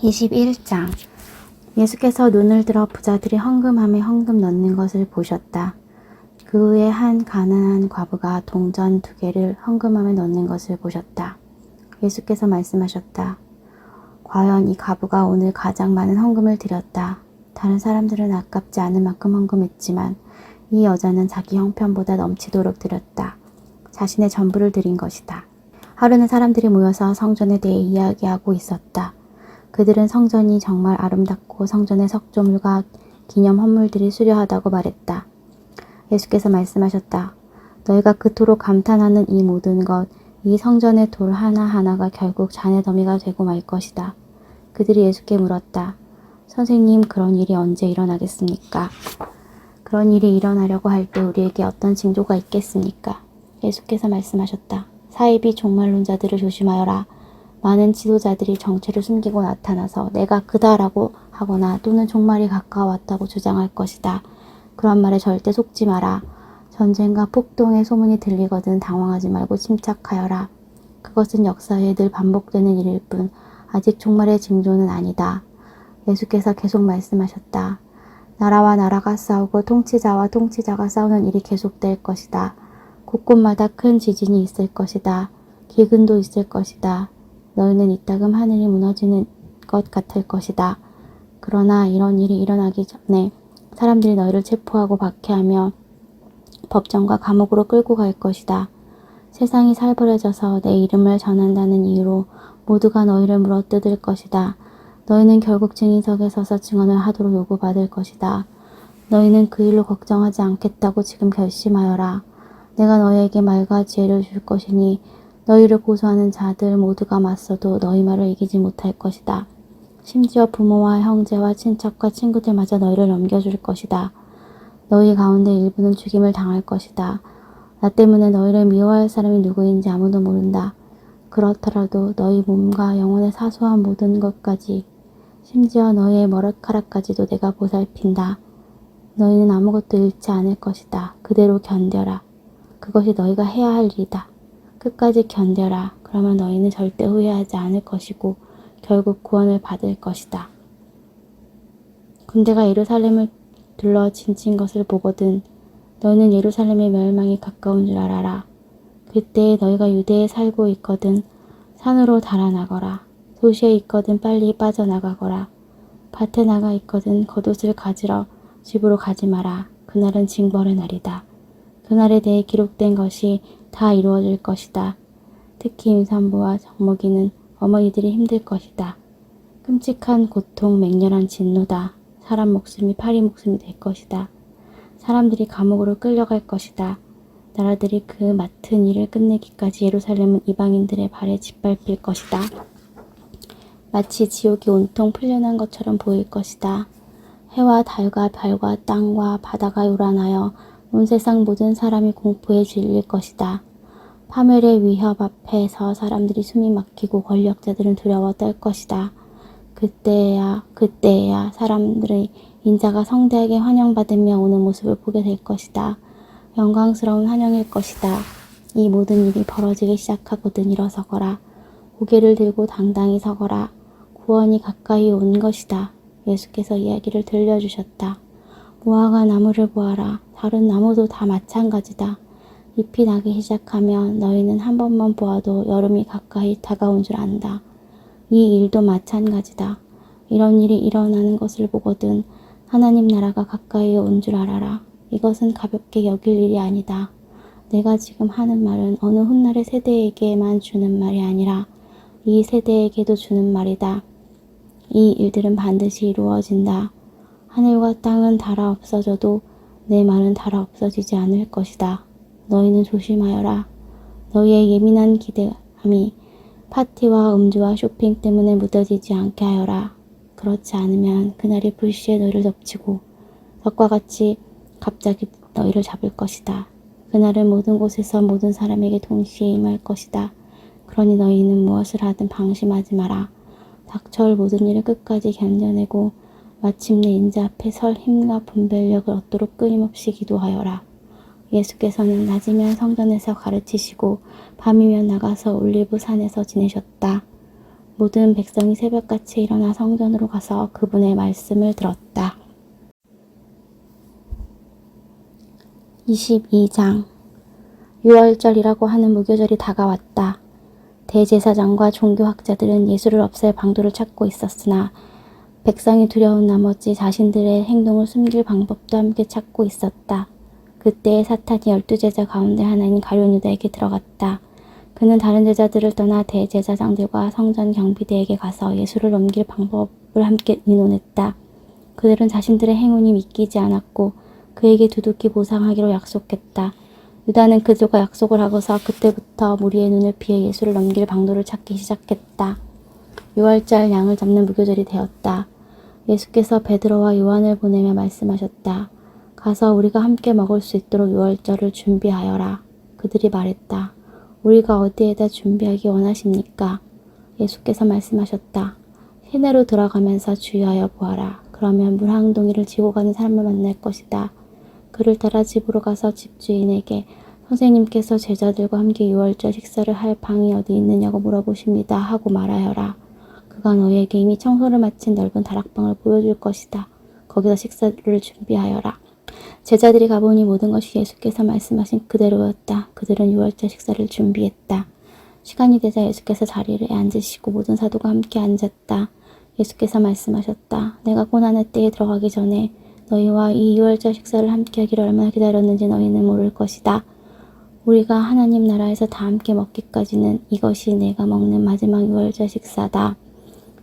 21장. 예수께서 눈을 들어 부자들이 헌금함에 헌금 넣는 것을 보셨다. 그 후에 한 가난한 과부가 동전 2개를 헌금함에 넣는 것을 보셨다. 예수께서 말씀하셨다. 과연 이 과부가 오늘 가장 많은 헌금을 드렸다. 다른 사람들은 아깝지 않을 만큼 헌금했지만 이 여자는 자기 형편보다 넘치도록 드렸다. 자신의 전부를 드린 것이다. 하루는 사람들이 모여서 성전에 대해 이야기하고 있었다. 그들은 성전이 정말 아름답고 성전의 석조물과 기념 헌물들이 수려하다고 말했다. 예수께서 말씀하셨다. 너희가 그토록 감탄하는 이 모든 것, 이 성전의 돌 하나하나가 결국 잔의 더미가 되고 말 것이다. 그들이 예수께 물었다. 선생님, 그런 일이 언제 일어나겠습니까? 그런 일이 일어나려고 할 때 우리에게 어떤 징조가 있겠습니까? 예수께서 말씀하셨다. 사이비 종말론자들을 조심하여라. 많은 지도자들이 정체를 숨기고 나타나서 내가 그다라고 하거나 또는 종말이 가까워왔다고 주장할 것이다. 그런 말에 절대 속지 마라. 전쟁과 폭동의 소문이 들리거든 당황하지 말고 침착하여라. 그것은 역사에 늘 반복되는 일일 뿐 아직 종말의 징조는 아니다. 예수께서 계속 말씀하셨다. 나라와 나라가 싸우고 통치자와 통치자가 싸우는 일이 계속될 것이다. 곳곳마다 큰 지진이 있을 것이다. 기근도 있을 것이다. 너희는 이따금 하늘이 무너지는 것 같을 것이다. 그러나 이런 일이 일어나기 전에 사람들이 너희를 체포하고 박해하며 법정과 감옥으로 끌고 갈 것이다. 세상이 살벌해져서 내 이름을 전한다는 이유로 모두가 너희를 물어뜯을 것이다. 너희는 결국 증인석에 서서 증언을 하도록 요구받을 것이다. 너희는 그 일로 걱정하지 않겠다고 지금 결심하여라. 내가 너희에게 말과 지혜를 줄 것이니 너희를 고소하는 자들 모두가 맞서도 너희 말을 이기지 못할 것이다. 심지어 부모와 형제와 친척과 친구들마저 너희를 넘겨줄 것이다. 너희 가운데 일부는 죽임을 당할 것이다. 나 때문에 너희를 미워할 사람이 누구인지 아무도 모른다. 그렇더라도 너희 몸과 영혼의 사소한 모든 것까지 심지어 너희의 머리카락까지도 내가 보살핀다. 너희는 아무것도 잃지 않을 것이다. 그대로 견뎌라. 그것이 너희가 해야 할 일이다. 끝까지 견뎌라. 그러면 너희는 절대 후회하지 않을 것이고 결국 구원을 받을 것이다. 군대가 예루살렘을 둘러 진친 것을 보거든 너희는 예루살렘의 멸망이 가까운 줄 알아라. 그때 너희가 유대에 살고 있거든 산으로 달아나거라. 도시에 있거든 빨리 빠져나가거라. 밭에 나가 있거든 겉옷을 가지러 집으로 가지 마라. 그날은 징벌의 날이다. 그날에 대해 기록된 것이 다 이루어질 것이다. 특히 임산부와 젖먹이는 어머니들이 힘들 것이다. 끔찍한 고통, 맹렬한 진노다. 사람 목숨이 파리 목숨이 될 것이다. 사람들이 감옥으로 끌려갈 것이다. 나라들이 그 맡은 일을 끝내기까지 예루살렘은 이방인들의 발에 짓밟힐 것이다. 마치 지옥이 온통 풀려난 것처럼 보일 것이다. 해와 달과 별과 땅과 바다가 요란하여 온 세상 모든 사람이 공포에 질릴 것이다. 파멸의 위협 앞에서 사람들이 숨이 막히고 권력자들은 두려워 떨 것이다. 그때야 사람들의 인자가 성대하게 환영받으며 오는 모습을 보게 될 것이다. 영광스러운 환영일 것이다. 이 모든 일이 벌어지기 시작하거든 일어서거라. 고개를 들고 당당히 서거라. 구원이 가까이 온 것이다. 예수께서 이야기를 들려주셨다. 무화과 나무를 보아라. 다른 나무도 다 마찬가지다. 잎이 나기 시작하면 너희는 한 번만 보아도 여름이 가까이 다가온 줄 안다. 이 일도 마찬가지다. 이런 일이 일어나는 것을 보거든 하나님 나라가 가까이 온 줄 알아라. 이것은 가볍게 여길 일이 아니다. 내가 지금 하는 말은 어느 훗날의 세대에게만 주는 말이 아니라 이 세대에게도 주는 말이다. 이 일들은 반드시 이루어진다. 하늘과 땅은 닳아 없어져도 내 말은 닳아 없어지지 않을 것이다. 너희는 조심하여라. 너희의 예민한 기대감이 파티와 음주와 쇼핑 때문에 무뎌지지 않게 하여라. 그렇지 않으면 그날이 불시에 너희를 덮치고 덕과 같이 갑자기 너희를 잡을 것이다. 그날은 모든 곳에서 모든 사람에게 동시에 임할 것이다. 그러니 너희는 무엇을 하든 방심하지 마라. 닥쳐올 모든 일을 끝까지 견뎌내고 마침내 인자 앞에 설 힘과 분별력을 얻도록 끊임없이 기도하여라. 예수께서는 낮이면 성전에서 가르치시고 밤이면 나가서 올리브 산에서 지내셨다. 모든 백성이 새벽같이 일어나 성전으로 가서 그분의 말씀을 들었다. 22장 유월절이라고 하는 무교절이 다가왔다. 대제사장과 종교학자들은 예수를 없앨 방도를 찾고 있었으나 백성이 두려운 나머지 자신들의 행동을 숨길 방법도 함께 찾고 있었다. 그때 사탄이 12제자 가운데 하나인 가룟 유다에게 들어갔다. 그는 다른 제자들을 떠나 대제사장들과 성전 경비대에게 가서 예수를 넘길 방법을 함께 의논했다. 그들은 자신들의 행운이 믿기지 않았고 그에게 두둑이 보상하기로 약속했다. 유다는 그들과 약속을 하고서 그때부터 무리의 눈을 피해 예수를 넘길 방도를 찾기 시작했다. 유월절 양을 잡는 무교절이 되었다. 예수께서 베드로와 요한을 보내며 말씀하셨다. 가서 우리가 함께 먹을 수 있도록 유월절을 준비하여라. 그들이 말했다. 우리가 어디에다 준비하기 원하십니까? 예수께서 말씀하셨다. 시내로 들어가면서 주의하여 보아라. 그러면 물 한 동이를 지고 가는 사람을 만날 것이다. 그를 따라 집으로 가서 집주인에게 선생님께서 제자들과 함께 유월절 식사를 할 방이 어디 있느냐고 물어보십니다 하고 말하여라. 그가 너희에게 이미 청소를 마친 넓은 다락방을 보여줄 것이다. 거기서 식사를 준비하여라. 제자들이 가보니 모든 것이 예수께서 말씀하신 그대로였다. 그들은 유월절 식사를 준비했다. 시간이 되자 예수께서 자리에 앉으시고 모든 사도가 함께 앉았다. 예수께서 말씀하셨다. 내가 고난의 때에 들어가기 전에 너희와 이 유월절 식사를 함께 하기를 얼마나 기다렸는지 너희는 모를 것이다. 우리가 하나님 나라에서 다 함께 먹기까지는 이것이 내가 먹는 마지막 유월절 식사다.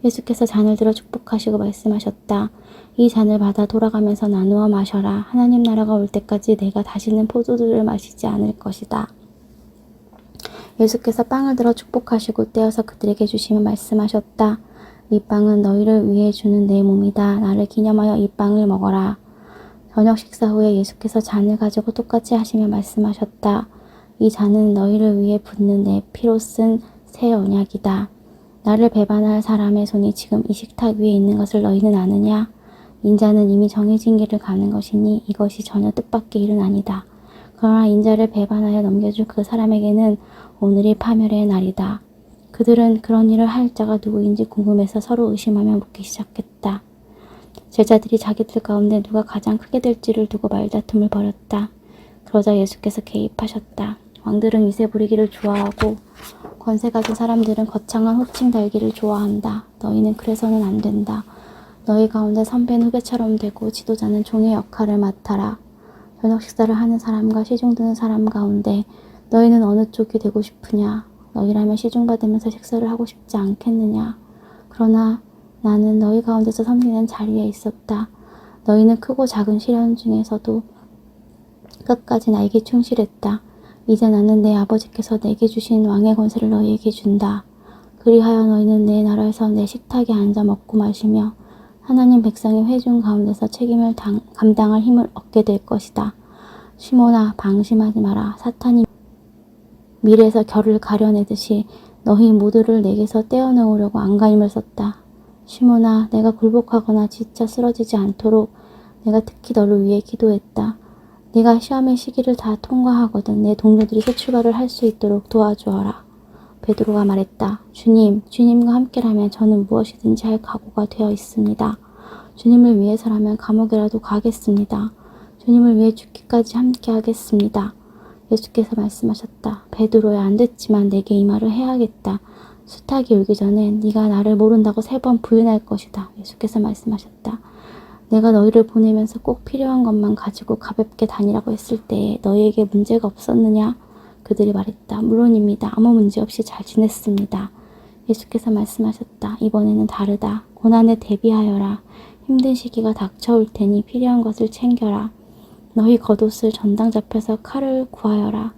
예수께서 잔을 들어 축복하시고 말씀하셨다. 이 잔을 받아 돌아가면서 나누어 마셔라. 하나님 나라가 올 때까지 내가 다시는 포도주를 마시지 않을 것이다. 예수께서 빵을 들어 축복하시고 떼어서 그들에게 주시며 말씀하셨다. 이 빵은 너희를 위해 주는 내 몸이다. 나를 기념하여 이 빵을 먹어라. 저녁 식사 후에 예수께서 잔을 가지고 똑같이 하시며 말씀하셨다. 이 잔은 너희를 위해 붓는 내 피로 쓴 새 언약이다. 나를 배반할 사람의 손이 지금 이 식탁 위에 있는 것을 너희는 아느냐? 인자는 이미 정해진 길을 가는 것이니 이것이 전혀 뜻밖의 일은 아니다. 그러나 인자를 배반하여 넘겨줄 그 사람에게는 오늘이 파멸의 날이다. 그들은 그런 일을 할 자가 누구인지 궁금해서 서로 의심하며 묻기 시작했다. 제자들이 자기들 가운데 누가 가장 크게 될지를 두고 말다툼을 벌였다. 그러자 예수께서 개입하셨다. 왕들은 위세 부리기를 좋아하고 권세 가진 사람들은 거창한 호칭 달기를 좋아한다. 너희는 그래서는 안 된다. 너희 가운데 선배는 후배처럼 되고 지도자는 종의 역할을 맡아라. 저녁 식사를 하는 사람과 시중 드는 사람 가운데 너희는 어느 쪽이 되고 싶으냐? 너희라면 시중 받으면서 식사를 하고 싶지 않겠느냐? 그러나 나는 너희 가운데서 섬기는 자리에 있었다. 너희는 크고 작은 시련 중에서도 끝까지 나에게 충실했다. 이제 나는 내 아버지께서 내게 주신 왕의 권세를 너희에게 준다. 그리하여 너희는 내 나라에서 내 식탁에 앉아 먹고 마시며 하나님 백성의 회중 가운데서 책임을 감당할 힘을 얻게 될 것이다. 시몬아, 방심하지 마라. 사탄이 밀에서 결을 가려내듯이 너희 모두를 내게서 떼어내오려고 안간힘을 썼다. 시몬아, 내가 굴복하거나 지쳐 쓰러지지 않도록 내가 특히 너를 위해 기도했다. 네가 시험의 시기를 다 통과하거든 내 동료들이 새 출발을 할 수 있도록 도와주어라. 베드로가 말했다. 주님과 함께라면 저는 무엇이든지 할 각오가 되어 있습니다. 주님을 위해서라면 감옥이라도 가겠습니다. 주님을 위해 죽기까지 함께 하겠습니다. 예수께서 말씀하셨다. 베드로야, 안 됐지만 내게 이 말을 해야겠다. 수탉이 울기 전에 네가 나를 모른다고 3번 부인할 것이다. 예수께서 말씀하셨다. 내가 너희를 보내면서 꼭 필요한 것만 가지고 가볍게 다니라고 했을 때에 너희에게 문제가 없었느냐? 그들이 말했다. 물론입니다. 아무 문제 없이 잘 지냈습니다. 예수께서 말씀하셨다. 이번에는 다르다. 고난에 대비하여라. 힘든 시기가 닥쳐올 테니 필요한 것을 챙겨라. 너희 겉옷을 전당 잡혀서 칼을 구하여라.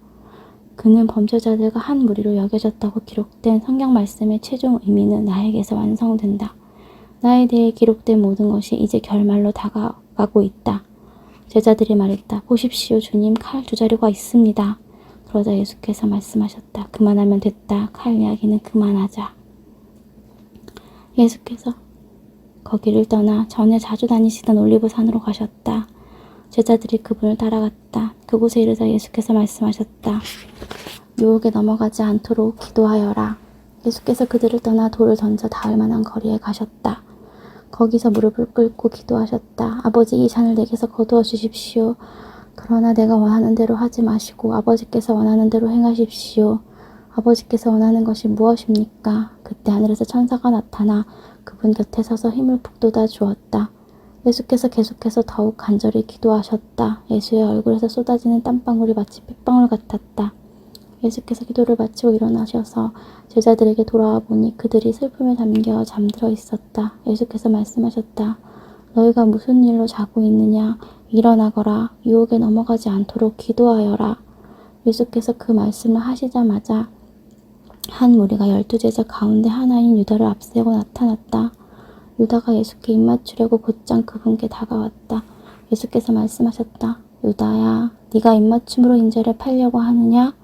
그는 범죄자들과 한 무리로 여겨졌다고 기록된 성경 말씀의 최종 의미는 나에게서 완성된다. 나에 대해 기록된 모든 것이 이제 결말로 다가가고 있다. 제자들이 말했다. 보십시오. 주님, 칼 2자루가 있습니다. 그러자 예수께서 말씀하셨다. 그만하면 됐다. 칼 이야기는 그만하자. 예수께서 거기를 떠나 전에 자주 다니시던 올리브산으로 가셨다. 제자들이 그분을 따라갔다. 그곳에 이르자 예수께서 말씀하셨다. 유혹에 넘어가지 않도록 기도하여라. 예수께서 그들을 떠나 돌을 던져 닿을 만한 거리에 가셨다. 거기서 무릎을 꿇고 기도하셨다. 아버지, 이 잔을 내게서 거두어 주십시오. 그러나 내가 원하는 대로 하지 마시고 아버지께서 원하는 대로 행하십시오. 아버지께서 원하는 것이 무엇입니까? 그때 하늘에서 천사가 나타나 그분 곁에 서서 힘을 북돋아 주었다. 예수께서 계속해서 더욱 간절히 기도하셨다. 예수의 얼굴에서 쏟아지는 땀방울이 마치 핏방울 같았다. 예수께서 기도를 마치고 일어나셔서 제자들에게 돌아와 보니 그들이 슬픔에 잠겨 잠들어 있었다. 예수께서 말씀하셨다. 너희가 무슨 일로 자고 있느냐? 일어나거라. 유혹에 넘어가지 않도록 기도하여라. 예수께서 그 말씀을 하시자마자 한 무리가 12제자 가운데 하나인 유다를 앞세고 나타났다. 유다가 예수께 입맞추려고 곧장 그분께 다가왔다. 예수께서 말씀하셨다. 유다야, 네가 입맞춤으로 인자를 팔려고 하느냐?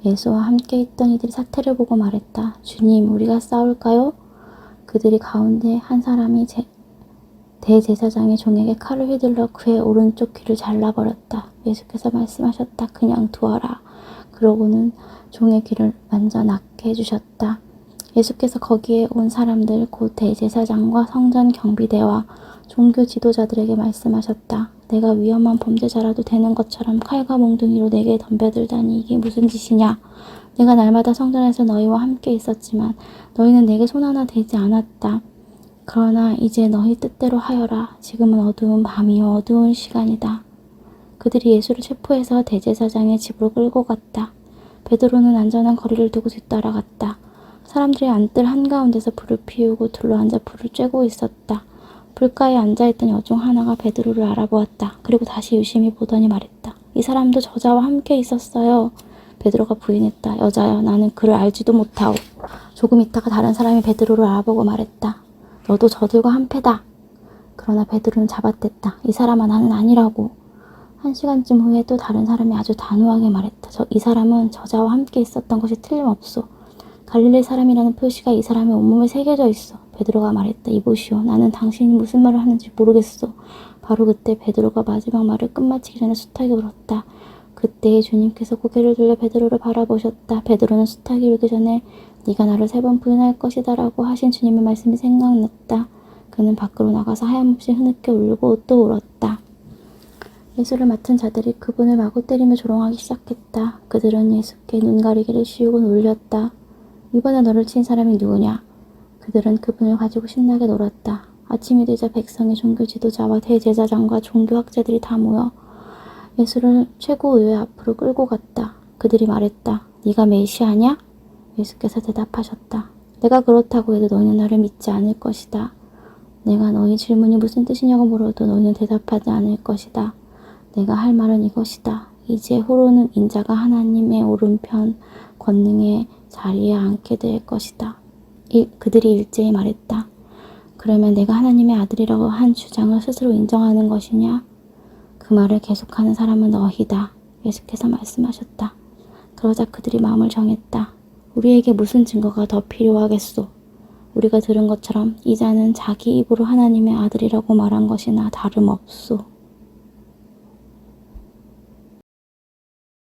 예수와 함께 있던 이들이 사태를 보고 말했다. 주님, 우리가 싸울까요? 그들이 가운데 한 사람이 대제사장의 종에게 칼을 휘둘러 그의 오른쪽 귀를 잘라버렸다. 예수께서 말씀하셨다. 그냥 두어라. 그러고는 종의 귀를 만져 낫게 해주셨다. 예수께서 거기에 온 사람들 곧 대제사장과 성전 경비대와 종교 지도자들에게 말씀하셨다. 내가 위험한 범죄자라도 되는 것처럼 칼과 몽둥이로 내게 덤벼들다니 이게 무슨 짓이냐. 내가 날마다 성전에서 너희와 함께 있었지만 너희는 내게 손 하나 대지 않았다. 그러나 이제 너희 뜻대로 하여라. 지금은 어두운 밤이요 어두운 시간이다. 그들이 예수를 체포해서 대제사장의 집으로 끌고 갔다. 베드로는 안전한 거리를 두고 뒤따라갔다. 사람들이 안뜰 한가운데서 불을 피우고 둘러앉아 불을 쬐고 있었다. 불가에 앉아있던 여중 하나가 베드로를 알아보았다. 그리고 다시 유심히 보더니 말했다. 이 사람도 저자와 함께 있었어요. 베드로가 부인했다. 여자여, 나는 그를 알지도 못하오. 조금 있다가 다른 사람이 베드로를 알아보고 말했다. 너도 저들과 한패다. 그러나 베드로는 잡아댔다. 이 사람아, 나는 아니라고. 1시간쯤 후에 또 다른 사람이 아주 단호하게 말했다. 이 사람은 저자와 함께 있었던 것이 틀림없소. 갈릴리 사람이라는 표시가 이 사람의 온몸에 새겨져 있어. 베드로가 말했다. 이보시오. 나는 당신이 무슨 말을 하는지 모르겠소. 바로 그때 베드로가 마지막 말을 끝마치기 전에 수탉이 울었다. 그때 주님께서 고개를 돌려 베드로를 바라보셨다. 베드로는 수탉이 울기 전에 네가 나를 3번 부인할 것이다 라고 하신 주님의 말씀이 생각났다. 그는 밖으로 나가서 하염없이 흐느껴 울고 또 울었다. 예수를 맡은 자들이 그분을 마구 때리며 조롱하기 시작했다. 그들은 예수께 눈가리개를 씌우고 놀렸다. 이번에 너를 친 사람이 누구냐? 그들은 그분을 가지고 신나게 놀았다. 아침이 되자 백성의 종교 지도자와 대제사장과 종교학자들이 다 모여 예수를 최고의회 앞으로 끌고 갔다. 그들이 말했다. 네가 메시아냐? 예수께서 대답하셨다. 내가 그렇다고 해도 너희는 나를 믿지 않을 것이다. 내가 너희 질문이 무슨 뜻이냐고 물어도 너희는 대답하지 않을 것이다. 내가 할 말은 이것이다. 이제 후로는 인자가 하나님의 오른편 권능의 자리에 앉게 될 것이다. 그들이 일제히 말했다. 그러면 내가 하나님의 아들이라고 한 주장을 스스로 인정하는 것이냐? 그 말을 계속하는 사람은 너희다. 예수께서 말씀하셨다. 그러자 그들이 마음을 정했다. 우리에게 무슨 증거가 더 필요하겠소? 우리가 들은 것처럼 이 자는 자기 입으로 하나님의 아들이라고 말한 것이나 다름없소.